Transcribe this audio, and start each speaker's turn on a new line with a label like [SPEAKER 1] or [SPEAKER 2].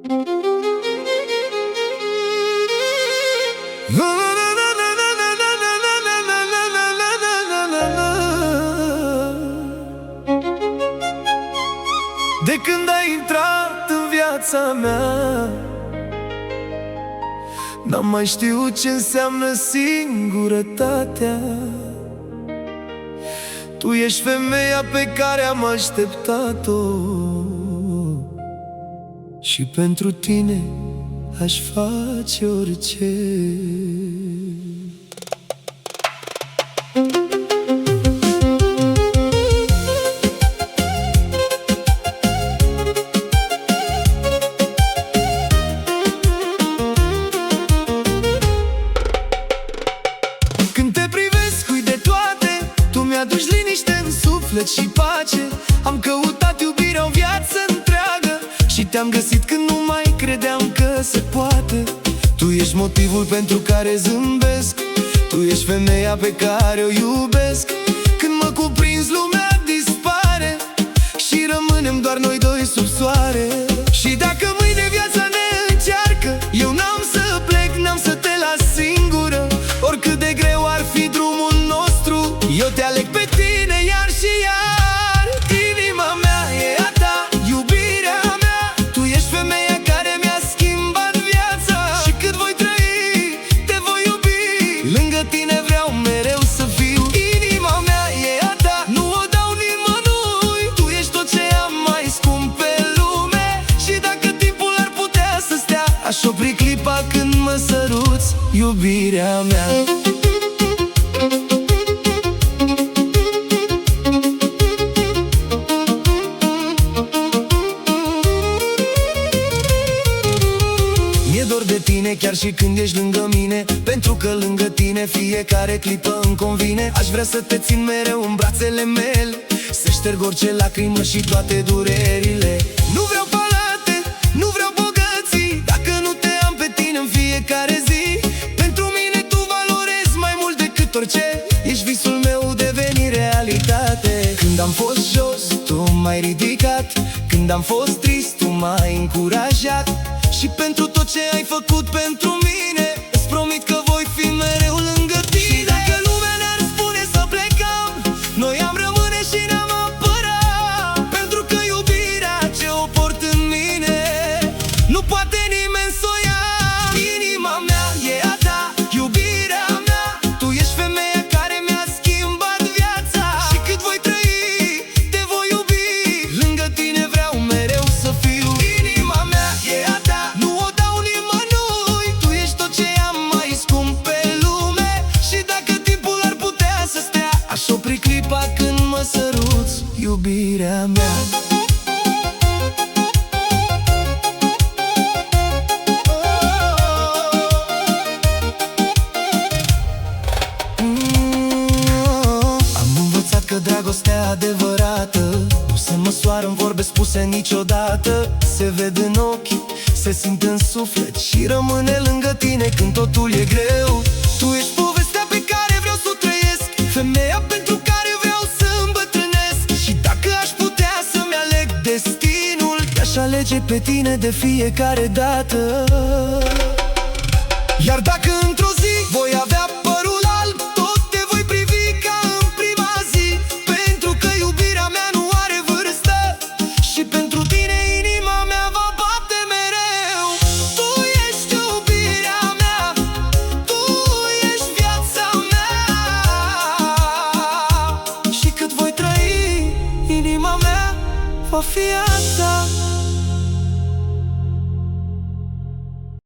[SPEAKER 1] De când ai intrat în viața mea, n-am mai știut ce înseamnă singurătatea. Tu ești femeia pe care am așteptat-o și pentru tine aș face orice. Când te privesc, uit de toate, tu mi-aduci liniște în suflet și pace. Am căutat iubirea o viață întreagă și te-am găsit când nu mai credeam că se poate. Tu ești motivul pentru care zâmbesc, tu ești femeia pe care o iubesc. Când mă cuprinzi, lumea dispare și rămânem doar noi doi sub soare. Și dacă mâine viața ne încearcă, eu n-am să plec, n-am să te las singură. Oricât de greu ar fi drumul nostru, eu te aleg pe tine iar și iar. Inima mea e a ta, iubirea mea, tu ești femeia care mi-a schimbat viața. Și cât voi trăi, te voi iubi, lângă tine vreau mereu să fiu. Inima mea e a ta, nu o dau nimănui, tu ești tot ce am mai scump pe lume. Și dacă timpul ar putea să stea, aș opri clipa când mă săruți, iubirea mea. Mi-e dor de tine chiar și când ești lângă mine, pentru că lângă tine fiecare clipă îmi convine. Aș vrea să te țin mereu în brațele mele, să șterg orice lacrimă și toate durerile. Nu vreau palate, nu vreau bogății, dacă nu te am pe tine în fiecare zi. Pentru mine tu valorezi mai mult decât orice, ești visul meu devenit realitate. Când am fost jos, tu m-ai ridicat, când am fost trist, tu m-ai încurajat. Și pentru tot ce ai făcut pentru mine, îți promit că voi fi mereu lângă tine. Și dacă lumea ne-ar spune să plecăm, noi am rămâne și ne-am apăra. Pentru că iubirea ce o port în mine, nu poate nimeni să o ia. Inima mea e a ta, iubirea mea, tu ești femeia care mi-a schimbat viața. Și cât voi trăi, te voi iubi, lângă tine vreau mereu să fiu. Inima mea e a ta, nu o dau nimănui, tu ești tot ce am mai scump pe lume. Și dacă timpul ar putea să stea, aș opri clipa când mă săruți, iubirea mea. Am învățat că dragostea adevărată nu se măsoară în vorbe spuse niciodată. Se vede în ochi, se simte în suflet și rămâne lângă tine când totul e greu. Tu ești povestea pe care vreau să o trăiesc, femeia pentru care vreau să îmbătrânesc. Și dacă aș putea să-mi aleg destinul, te-aș alege pe tine de fiecare dată. Iar dacă într-o zi voi avea părul alb, tot te voi privi ca în prima zi. Pentru că iubirea mea nu are vârstă și pentru tine inima mea va bate mereu. Tu ești iubirea mea, tu ești viața mea. Și cât voi trăi, inima mea va fi a ta.